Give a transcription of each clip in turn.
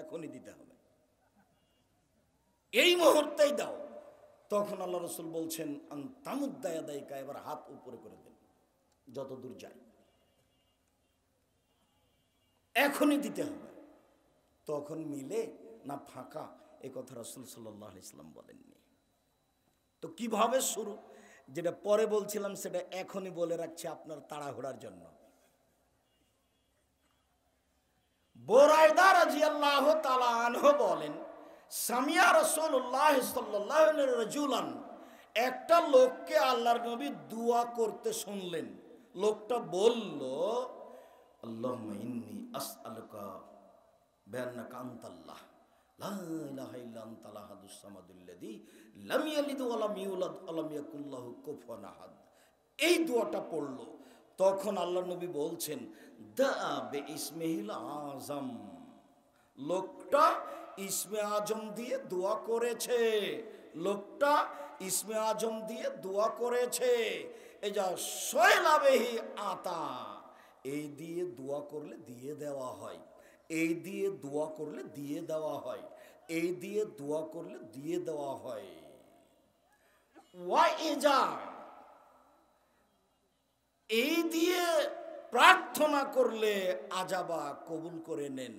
এখনই দিতে হবে, এই মুহূর্তেই দাও। তখন আল্লাহ রসুল বলছেন তামুদ্দায়াদাইকা, এবার হাত উপরে করে দেন যত দূর যায়, এখনই দিতে হবে। তখন মিলে না ফাঁকা, এ কথা রাসূল সাল্লাল্লাহু আলাইহি ওয়াসাল্লাম বলেননি। তো কিভাবে শুরু, যেটা পরে বলছিলাম সেটা এখনই বলে রাখছি আপনার তাড়াহুড়ার জন্য। বুরায়দা রাদিয়াল্লাহু তাআলা আনহু বলেন, সামিয়া রাসূলুল্লাহ সাল্লাল্লাহু আলাইহি রাজুলান, একটা লোককে আল্লাহর নবী দোয়া করতে শুনলেন। লোকটা বলল, আল্লাহুম্মা ইন্নী আসআলুকা বিআন্নাকা আনতাল্লাহ লা ইলাহা ইল্লা আনতাল আহাদুস সামাদুল্লাযী লাম ইয়ালিদ ওয়া লাম ইউলাদ ওয়া লাম ইয়াকুল লাহু কুফুয়ান আহাদ। এই দোয়াটা পড়ল। তখন আল্লাহর নবী বলছেন, দা বিইসমিহিল আযম, লোকটা ইসমে আজম দিয়ে দোয়া করেছে, লোকটা ইসমে আজম দিয়ে দোয়া করেছে। এই যা সয়লাবেহি আতা, এই দিয়ে দোয়া করলে দিয়ে দেওয়া হয়, এই দিয়ে দোয়া করলে দিয়ে দেওয়া হয়, এই দিয়ে দোয়া করলে দিয়ে দেওয়া হয়। ওয়াইজা, এই দিয়ে প্রার্থনা করলে আজাবা, কবুল করে নেন,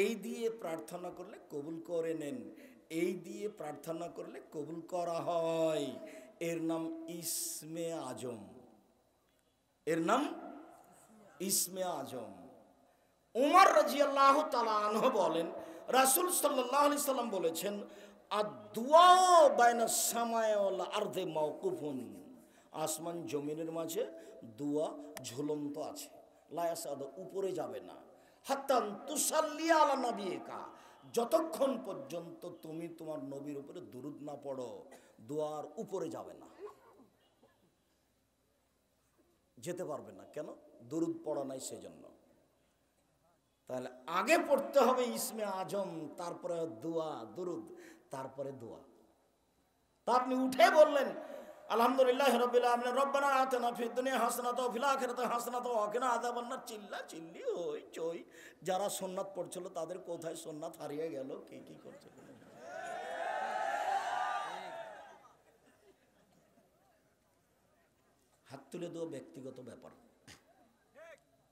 এই দিয়ে প্রার্থনা করলে কবুল করে নেন, এই দিয়ে প্রার্থনা করলে কবুল করা হয়। এর নাম ইসমে আজম, এর নাম ইসমে আজম। উমর রাদিয়াল্লাহু তাআলা আনহু বলেন, রাসূল সাল্লাল্লাহু আলাইহি সাল্লাম বলেছেন, আদ-দুআ বাইনাস সামাই ওয়াল আরদি মাওকুফুন, আসমান জমিনের মাঝে দোয়া ঝুলন্ত আছে, লা ইয়াসাদ, উপরে যাবে না, হাত্তা তুসাল্লি আলা নবিকা, যতক্ষণ পর্যন্ত তুমি তোমার নবীর উপরে দুরূদ না পড়ো, দোয়ার উপরে যাবে না, যেতে পারবে না। কেন? দুরূদ পড়া নাই সেজন্য। তাহলে আগে পড়তে হবে ইসমে আজম, তারপরে দোয়া, দুরূদ, তারপরে দোয়া। তা আপনি উঠে বললেন আলহামদুলিল্লাহি রাব্বিল আলামিন, রব্বানা আতিনা ফিদ দুনিয়া হাসানাতাও ওয়া ফিল আখিরাতি হাসানাতাও ওয়া কিনা আযাবান্নার, চিল্লা চিল্লি ওই চই। যারা সুন্নাত পড়ছিল তাদের কোথায় সুন্নাত হারিয়ে গেল, কে কি করছে? হাত তুলে দেওয়া ব্যক্তিগত ব্যাপার।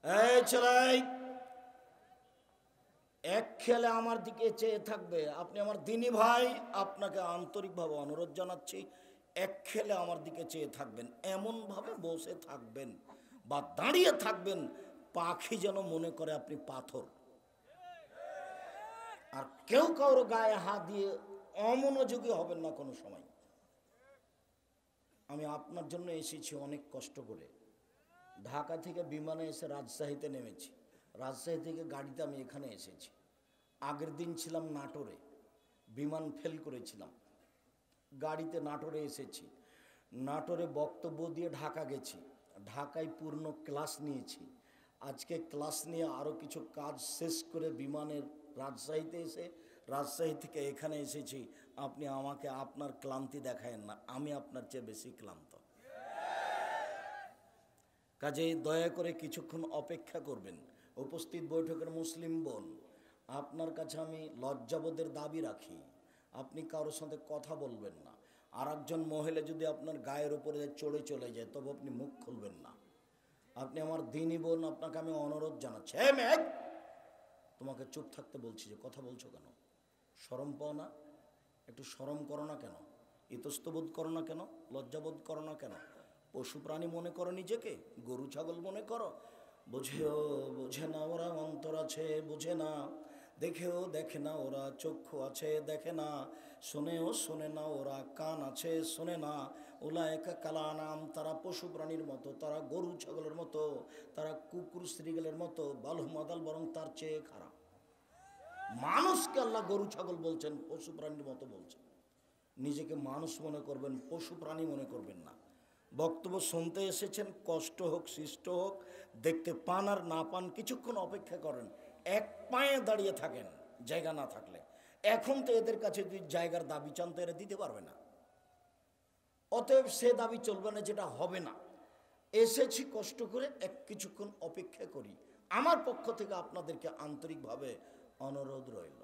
এই ছেলে, এক খেলে আমার দিকে চেয়ে থাকবে, আপনি আমার দিনী ভাই, আপনাকে আন্তরিকভাবে অনুরোধ জানাচ্ছি, এক খেলে আমার দিকে চেয়ে থাকবেন, এমনভাবে বসে থাকবেন বা দাঁড়িয়ে থাকবেন পাখি যেন মনে করে আপনি পাথর। আর কেউ কারো গায়ে হাত দিয়ে অমনোযোগী হবেন না কোনো সময়। আমি আপনার জন্য এসেছি অনেক কষ্ট করে, ঢাকা থেকে বিমানে এসে রাজশাহীতে নেমেছি, রাজশাহী থেকে গাড়িতে আমি এখানে এসেছি। আগের দিন ছিলাম নাটোরে, বিমান ফেল করেছিলাম, গাড়িতে নাটোরে এসেছি, নাটোরে বক্তব্য দিয়ে ঢাকা গেছি, ঢাকায় পূর্ণ ক্লাস নিয়েছি, আজকে ক্লাস নিয়ে আরও কিছু কাজ শেষ করে বিমানের রাজশাহীতে এসে রাজশাহী থেকে এখানে এসেছি। আপনি আমাকে আপনার ক্লান্তি দেখায়েন না, আমি আপনার চেয়ে বেশি ক্লান্ত। কাজেই দয়া করে কিছুক্ষণ অপেক্ষা করবেন। উপস্থিত বৈঠকের মুসলিম বোন, আপনার কাছে আমি লজ্জাবোধের দাবি রাখি, আপনি কারোর সাথে কথা বলবেন না। আর একজন মহিলা যদি আপনার গায়ের উপরে চড়ে চলে যায় তবে আপনি মুখ খুলবেন না। আপনি আমার দিনী বোন, আপনাকে আমি অনুরোধ জানাচ্ছি, হে মেঘ, তোমাকে চুপ থাকতে বলছি, যে কথা বলছো কেন? শরম পাও না? একটু শরম করো না কেন? ইতস্তবোধ করো না কেন? লজ্জাবোধ করো না কেন? পশু প্রাণী মনে করো নিজেকে? গরু ছাগল মনে করো? বুঝেও বোঝে না ওরা, অন্তর আছে বোঝে না, দেখেও দেখে না ওরা, চক্ষু আছে দেখে না, শোনেও শোনে না ওরা, কান আছে শোনে না। উলায়েকা কালানাম, তারা পশু প্রাণীর মতো, তারা গরু ছাগলের মতো, তারা কুকুর শ্রীগলের মতো, বালহুম আদাল, বরং তার চেয়ে খারাপ। মানুষকে আল্লাহ গরু ছাগল বলছেন, পশু প্রাণীর মতো বলছেন। নিজেকে মানুষ মনে করবেন, পশু প্রাণী মনে করবেন না। বক্তব্য শুনতে এসেছেন, কষ্ট হোক সৃষ্ট হোক, দেখতে পান আর না পান, কিছুক্ষণ অপেক্ষা করেন, এক পায়ে দাঁড়িয়ে থাকেন জায়গা না থাকলে। এখন তো এদের কাছে যদি জায়গার দাবি চান তো এরা দিতে পারবে না, অতএব সে দাবি চলবে না, যেটা হবে না। এসেছি কষ্ট করে, কিছুক্ষণ অপেক্ষা করি। আমার পক্ষ থেকে আপনাদেরকে আন্তরিকভাবে অনুরোধ রইল।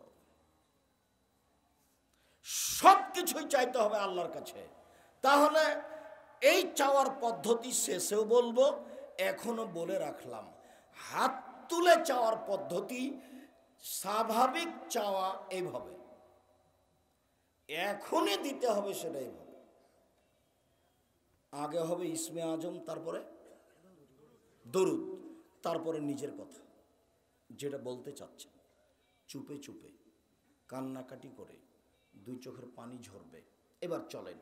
সব কিছুই চাইতে হবে আল্লাহর কাছে। তাহলে এই চাওয়ার পদ্ধতি শেষেও বলবো, এখনো বলে রাখলাম, হাত তুলে চাওয়ার পদ্ধতি স্বাভাবিক চাওয়া এইভাবে, এখনই দিতে হবে সেটা এইভাবে। আগে হবে ইসমে আজম, তারপরে দরুদ, তারপরে নিজের কথা যেটা বলতে চাচ্ছেন, চুপে চুপে কান্নাকাটি করে দুই চোখের পানি ঝরবে। এবার চলেন,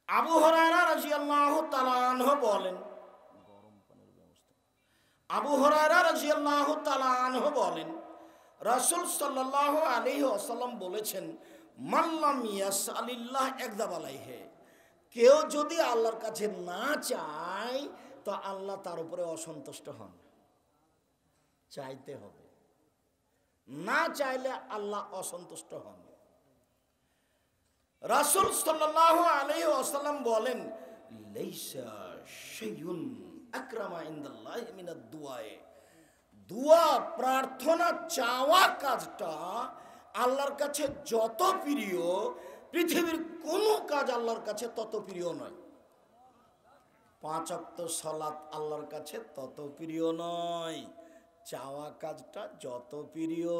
আবু হুরায়রা রাদিয়াল্লাহু তাআলা আনহু বলেন, গরম পানির ব্যবস্থা। আবু হুরায়রা রাদিয়াল্লাহু তাআলা আনহু বলেন, রাসূল সাল্লাল্লাহু আলাইহি ওয়াসাল্লাম বলেছেন, মান লাম ইয়াসআলিল্লাহ একযাব আলাইহি, কেউ যদি আল্লাহর কাছে না চায় তো আল্লাহ তার উপরে অসন্তুষ্ট হন। চাইতে হবে, না চাইলে আল্লাহ অসন্তুষ্ট হন। রাসূল সাল্লাল্লাহু আলাইহি ওয়াসাল্লাম বলেন, লাইসা শাইউন আকরামা ইনদাল্লাহি মিনাদ দুআ, দোয়া প্রার্থনা চাওয়া কাজটা আল্লাহর কাছে যত প্রিয়, পৃথিবীর কোনো কাজ আল্লাহর কাছে তত প্রিয় নয়। 5 ওয়াক্ত সালাত আল্লাহর কাছে তত প্রিয় নয়, চাওয়া কাজটা যত প্রিয়।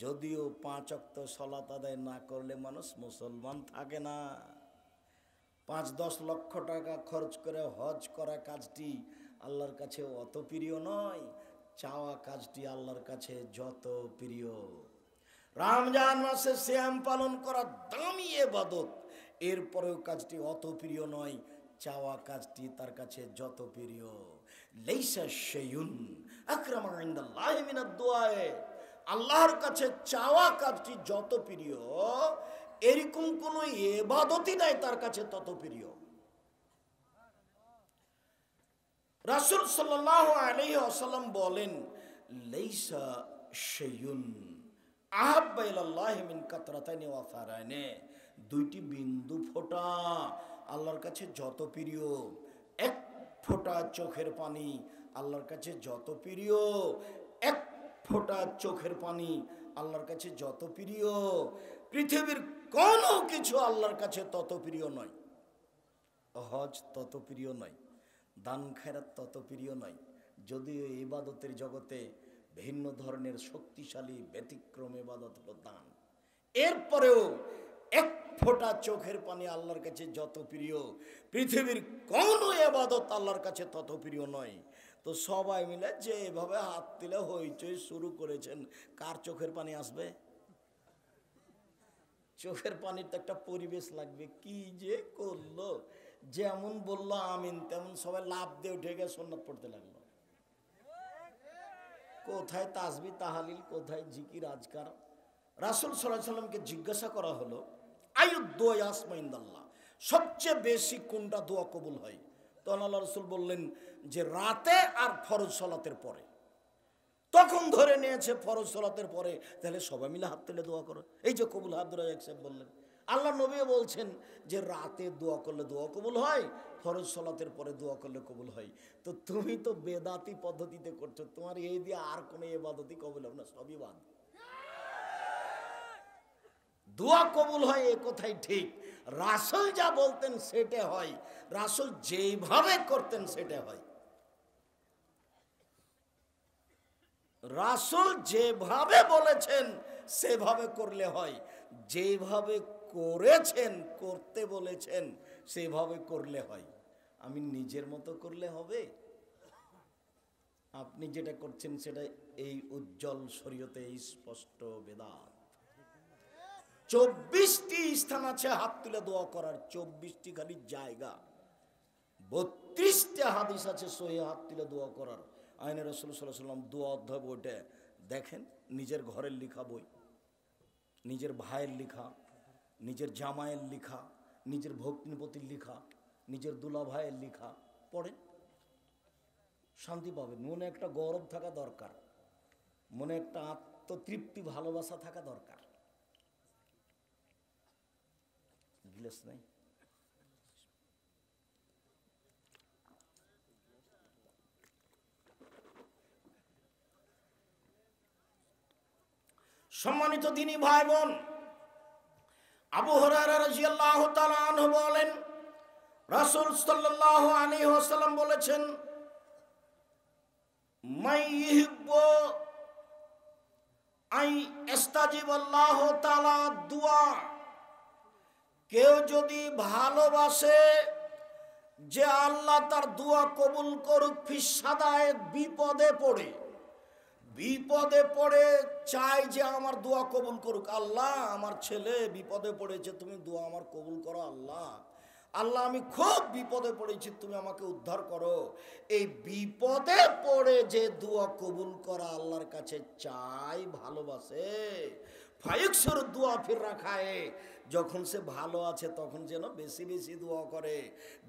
যদিও 5 ওয়াক্ত সালাত আদায় না করলে মানুষ মুসলমান থাকে না। 5-10 লক্ষ টাকা খরচ করে হজ করা কাজটি আল্লাহর কাছে অত প্রিয় নয়, চাওয়া কাজটি আল্লাহর কাছে যত প্রিয়। রমজান মাসে সিয়াম পালন করা দামি ইবাদত, এরপরেও কাজটি অত প্রিয় নয়, চাওয়া কাজটি তার কাছে যত প্রিয়। লাইসা শাইউন আকরামা ইনদাল্লাহি মিনাদ দুআ, আল্লাহর কাছে চাওয়া কাজটি যত প্রিয়, এরকম কোন ইবাদতই নাই তার কাছে তত প্রিয়। রাসূল সাল্লাল্লাহু আলাইহি ওয়াসাল্লাম বলেন, লাইসা শাইউন আহাব্বা ইলাল্লাহি মিন কাতরাতাইনি ওয়া ফারাইনি, দুইটি বিন্দু ফোঁটা আল্লাহর কাছে যত প্রিয়, এক ফোঁটা চোখের পানি আল্লাহর কাছে যত প্রিয়, এক ফোঁটা চোখের পানি আল্লাহর কাছে যত প্রিয়, পৃথিবীর কোনো কিছু আল্লাহর কাছে তত প্রিয় নয়। হজ তত প্রিয় নয়, দান খেরাত তত প্রিয় নয়। যদিও ইবাদতের জগতে ভিন্ন ধরনের শক্তিশালী ব্যতিক্রম ইবাদত হলো দান, এরপরেও এক ফোঁটা চোখের পানি আল্লাহর কাছে যত প্রিয়, পৃথিবীর কোনো ইবাদত আল্লাহর কাছে তত প্রিয় নয়। তো সবাই মিলে যে এভাবে হাত তুলে হইচই শুরু করেছেন, কার চোখের পানি আসবে? চোখের পানির তো একটা পরিবেশ লাগবে। কি যে করলো, যেমন বললো আমিন তেমন সবাই লাভ দিয়ে উঠে গিয়ে সুন্নাত পড়তে লাগলো। কোথায় তাসবিহ তাহালিল, কোথায় জিকির আজকার। রাসূল সাল্লাল্লাহু আলাইহি সাল্লামকে জিজ্ঞাসা করা হলো, আইয়ুদ দুআ ইয়াসমা ইনদাল্লাহ, সবচেয়ে বেশি কোনটা দোয়া কবুল হয়? তখন আল্লাহ রাসূল বললেন যে রাতে আর ফরজ সালাতের পরে। তখন ধরে নিয়েছে ফরজ সালাতের পরে, তাহলে সবাই মিলে হাত তুলে দোয়া করো। এই যে কবুল আব্দুর রাজ্জাক সাহেব বললেন, আল্লাহ নবীও বলছেন যে রাতে দোয়া করলে দোয়া কবুল হয়, ফরজ সালাতের পরে দোয়া করলে কবুল হয়। তো তুমি তো বেদাতি পদ্ধতিতে করছো, তোমার এই দিয়ে আর কোনো ইবাদতই কবুল হবে না, সবই বাদ। দোয়া কবুল হয় এ কথাই ঠিক, রাসূল যা বলতেন সেটা হয়, রাসূল যেভাবে করতেন সেটা হয়। রাসূল যেভাবে বলেছেন সেভাবে করলে হয়, যেভাবে করেছেন করতে বলেছেন সেভাবে করলে হয়। আমি নিজের মতো করলে হবে? আপনি যেটা করছেন সেটা এই উজ্জ্বল শরীয়তে স্পষ্ট বেদাত। 24টি স্থান আছে হাত তুলে দোয়া করার, 24টি খালি জায়গা। 32টা হাদিস আছে সহিহ হাত তুলে দোয়া করার। আইনে রাসূল সাল্লাল্লাহু আলাইহি ওয়াসাল্লাম দোয়া অধ্যায় বইটা দেখেন, নিজের ঘরের লেখা বই, নিজের ভাইয়ের লেখা, নিজের জামাইয়ের লেখা, নিজের ভগ্নিপতির লেখা, নিজের দুলা ভাইয়ের লেখা পড়েন, শান্তি পাবেন। মনে একটা গৌরব থাকা দরকার, মনে একটা আত্মতৃপ্তি ভালোবাসা থাকা দরকার। গিলাস নাই? সম্মানিত দিনী ভাই বোন, আবু হুরায়রা রাদিয়াল্লাহু তাআলা আনহু বলেন, রাসূল সাল্লাল্লাহু আলাইহি ওয়াসাল্লাম বলেছেন, মাই ইউহিব্বু আই ইস্তাজিবাল্লাহু তাআলা দুআ, কেউ যদি ভালোবাসে যে আল্লাহ তার দোয়া কবুল করুক, ফিসাদায় বিপদে পড়ে চাই যে আমার দোয়া কবুল করুক, আল্লাহ আমার ছেলে বিপদে পড়েছে, তুমি দোয়া আমার কবুল করো, আল্লাহ আল্লাহ আমি খুব বিপদে পড়েছি, তুমি আমাকে উদ্ধার করো। এই বিপদে পড়ে যে দোয়া কবুল করা আল্লাহর কাছে চাই, ভালোবাসে, ফায়ুকসুর দোয়া ফির রাখায়, যখন সে ভালো আছে তখন যেন বেশি বেশি দোয়া করে,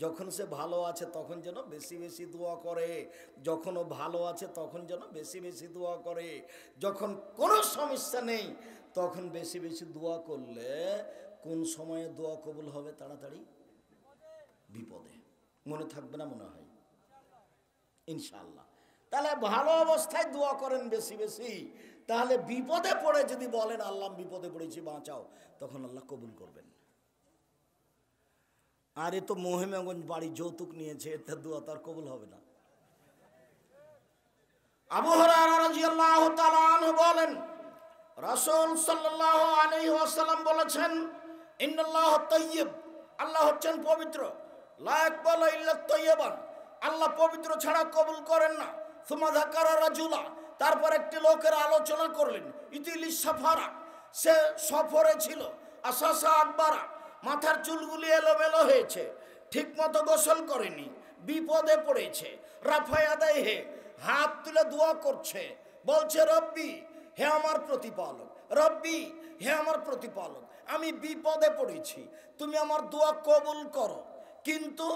যখন সে ভালো আছে তখন যেন বেশি বেশি দোয়া করে, যখন ও ভালো আছে তখন যেন বেশি বেশি দোয়া করে, যখন কোনো সমস্যা নেই তখন বেশি বেশি দোয়া করলে কোন সময়ে দোয়া কবুল হবে? তাড়াতাড়ি বিপদে। মনে থাকবে না মনে হয় ইনশাআল্লাহ? তাহলে ভালো অবস্থায় দোয়া করেন বেশি বেশি, তাহলে বিপদে পড়ে যদি বলেন আল্লাহ বিপদে পড়েছি বাঁচাও, তখন আল্লাহ কবুল করবেন। আর এ তো মহিমাগঞ্জ বাড়ি যৌতুক নিয়েছে, এর দোয়া তার কবুল হবে না। আবু হুরায়রা রাদিয়াল্লাহু তাআলা আনহু বলেন, রাসূল সাল্লাল্লাহু আলাইহি ওয়াসাল্লাম বলেছেন, ইন্নাল্লাহা তাইয়্যিব, আল্লাহ হচ্ছেন পবিত্র, লা ইয়াকবালু ইল্লা তাইয়্যিবান, আল্লাহ পবিত্র ছাড়া কবুল করেন না। সুম্মা যাকারা রাজুলা, তারপর একটি লোকের আলোচনা করলেন, ইতিলি সাফারা, সে সফরে ছিল, আসাসা আকবারা, মাথার চুলগুলি এলোমেলো হয়েছে, ঠিকমতো গোসল করেনি, বিপদে পড়েছে, রাফায়াদাই হে, হাত তুলে দোয়া করছে, বলছে রব্বি, হে আমার প্রতিপালক, রব্বি, হে আমার প্রতিপালক, আমি বিপদে পড়েছি, তুমি আমার দোয়া কবুল করো। কিন্তু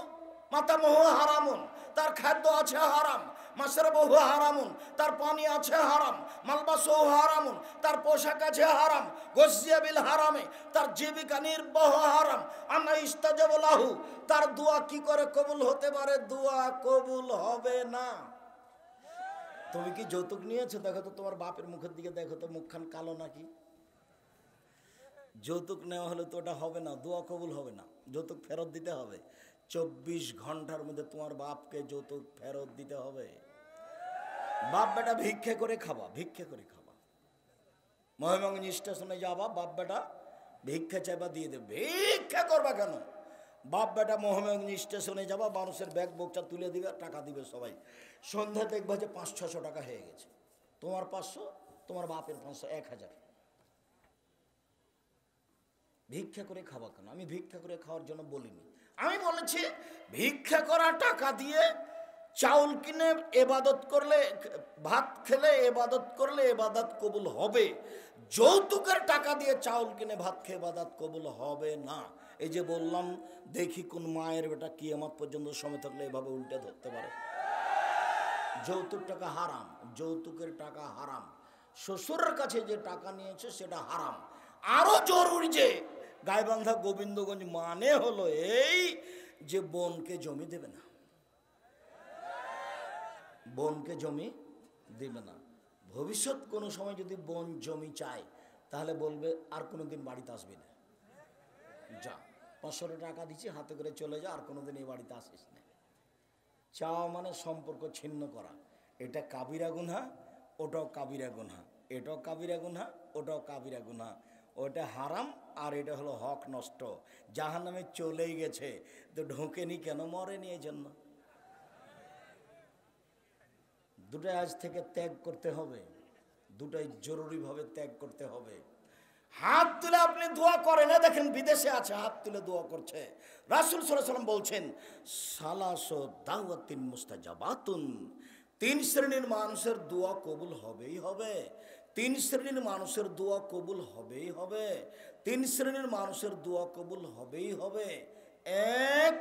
মাতামহু হারামুন, তার খাদ্য আছে হারাম, মাশরাবহু হারামুন, তার পানি আছে হারাম, মালবাসহু হারামুন, তার পোশাক আছে হারাম, গজিয়া বিল হারামে, তার জীবিকা নির্বাহ হারাম, আনা ইস্তাজাবু লাহু, তার দোয়া কি করে কবুল হতে পারে? দোয়া কবুল হবে না। তুমি কি যৌতুক নিয়েছো? দেখো তো তোমার বাপের মুখের দিকে, দেখো তো মুখখান কালো নাকি? যৌতুক নেওয়া হলে তো ওটা হবে না, দোয়া কবুল হবে না, যৌতুক ফেরত দিতে হবে। 24 ঘন্টার মধ্যে তোমার বাপকে যৌতুক ফেরত দিতে হবে। বাপ বেটা ভিক্ষে করে খাবা, ভিক্ষে করে খাবা, মহিমাগঞ্জ স্টেশনে যাবা, বাপ বেটা ভিক্ষা চাইবা, দিয়ে দেবে। ভিক্ষা করবা কেন? বাপ বেটা মহিমাগঞ্জ স্টেশনে যাবা, মানুষের ব্যাগ বোকটা তুলে দিবে, টাকা দিবে সবাই, সন্ধ্যা দেখবা যে 500-600 টাকা হয়ে গেছে, তোমার 500, তোমার বাপের 500, 1000। ভিক্ষা করে খাওয়া কেন? আমি ভিক্ষা করে খাওয়ার জন্য বলিনি, আমি বলেছি ভিক্ষা করা টাকা দিয়ে চাউল কিনে এবাদত করলে, ভাত খেলে এবাদত করলে এবাদত কবুল হবে, যৌতুকের টাকা দিয়ে চাউল কিনে ভাত খেয়ে এবাদত কবুল হবে না। এই যে বললাম, দেখি কোন মায়ের বেটা কিয়ামত পর্যন্ত সময় থাকলে এভাবে উল্টে ধরতে পারে। যৌতুক টাকা হারাম, যৌতুকের টাকা হারাম, শ্বশুরের কাছে যে টাকা নিয়েছে সেটা হারাম। আরো জরুরি যে গাইবান্ধা গোবিন্দগঞ্জ মানে হলো এই যে বোনকে জমি দেবে না, বোনকে জমি দেবে না। ভবিষ্যৎ কোনো সময় যদি বোন জমি চায় তাহলে বলবে আর কোনোদিন বাড়িতে আসবি না, যা 500 টাকা দিচ্ছি হাতে করে চলে যা, আর কোনোদিন এই বাড়িতে আসিস না। চাওয়া মানে সম্পর্ক ছিন্ন করা, এটা কাবিরা গুনহা, ওটাও কাবিরা গুনহা, এটাও কাবিরা গুনহা, ওটাও কাবিরা গুনহা, ওটা হারাম আর এটা হলো হক নষ্ট। জাহান্নামে চলেই গেছে তো ঢোকেনি কেন? মরেনি এই জন্য। দুটাই আজ থেকে ত্যাগ করতে হবে, দুটাই জরুরিভাবে ত্যাগ করতে হবে। হাত তুলে আপনি দোয়া করেন, দেখেন বিদেশে আছে হাত তুলে দোয়া করছে। রাসূল সাল্লাল্লাহু আলাইহি ওয়াসাল্লাম বলছেন, সালাসু দাওয়াতিন মুস্তাজাবাতুন, 3 শ্রেণীর মানুষের দোয়া কবুল হবেই হবে, 3 শ্রেণীর মানুষের দোয়া কবুল হবেই হবে, 3 শ্রেণীর মানুষের দোয়া কবুল হবেই হবে। 1,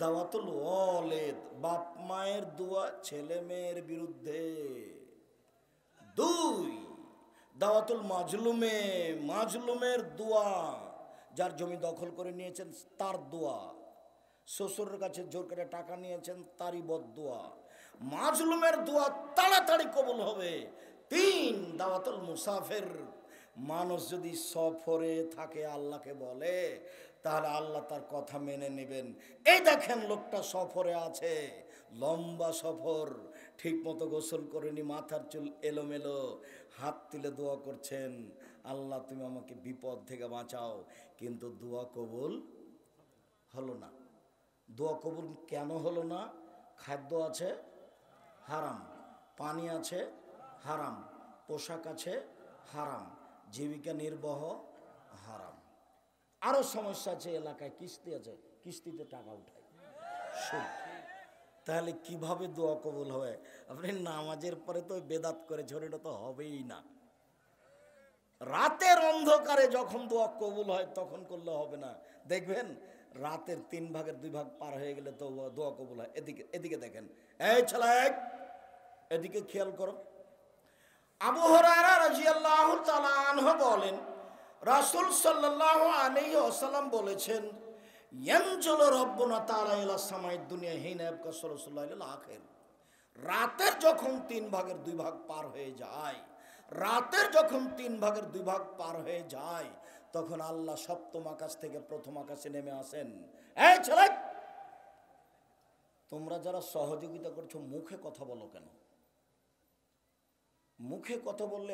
দাওয়াতুল ওয়ালিদ, বাপ মায়ের দোয়া ছেলে মেয়ের বিরুদ্ধে। 2, দাওয়াতুল মাজলুমে, মাজলুমের দোয়া, যার জমি দখল করে নিয়েছেন তার দোয়া, শ্বশুরের কাছে জোর করে টাকা নিয়েছেন তারই বদদোয়া, মাজলুমের দোয়া তাড়াতাড়ি কবুল হবে। 3, দাওয়াতুল মুসাফির, মানুষ যদি সফরে থাকে আল্লাহকে বলে, তাহলে আল্লাহ তার কথা মেনে নেবেন। এই দেখেন লোকটা সফরে আছে, লম্বা সফর, ঠিক মতো গোসল করেনি, মাথার চুল এলোমেলো, হাত তুলে দোয়া করছেন, আল্লাহ তুমি আমাকে বিপদ থেকে বাঁচাও। কিন্তু দোয়া কবুল হলো না। দোয়া কবুল কেন হলো না? খাদ্য আছে হারাম, পানি আছে হারাম, পোশাক আছে হারাম, জীবিকা নির্বাহ হারাম, আরো সমস্যা আছে, এলাকায় কিস্তি আছে, কিস্তিতে টাকা উঠায়, সুদ। তাহলে কিভাবে দোয়া কবুল হবে? আপনি নামাজের পরে তো বেদাত করে ঝরে তো হবেই না। রাতের অন্ধকারে যখন দোয়া কবুল হয় তখন করলে হবে না। দেখবেন রাতের 3/2 পার হয়ে গেলে তো দোয়া কবুল হয়। এদিকে এদিকে দেখেন, এই ছেলে এদিকে খেয়াল করো। আবু হুরায়রা রাদিয়াল্লাহু তাআলা আনহু বলেন, রাসূল সাল্লাল্লাহু আলাইহি ওয়াসাল্লাম বলেছেন, ইয়ানজুলু রাব্বুনা তাআলা ইলা সামাইদ দুনিয়া হিনা ইয়াবকা রাসূলুল্লাহ ইলাল আখির। রাতের যখন 3/2 পার হয়ে যায়, রাতের যখন 3/2 পার হয়ে যায়, তখন আল্লাহ সপ্তম আকাশ থেকে প্রথম আকাশে নেমে আসেন। এই ছেলে, তোমরা যারা সহযোগিতা করছো মুখে কথা বলো কেন? মুখে কথা বললে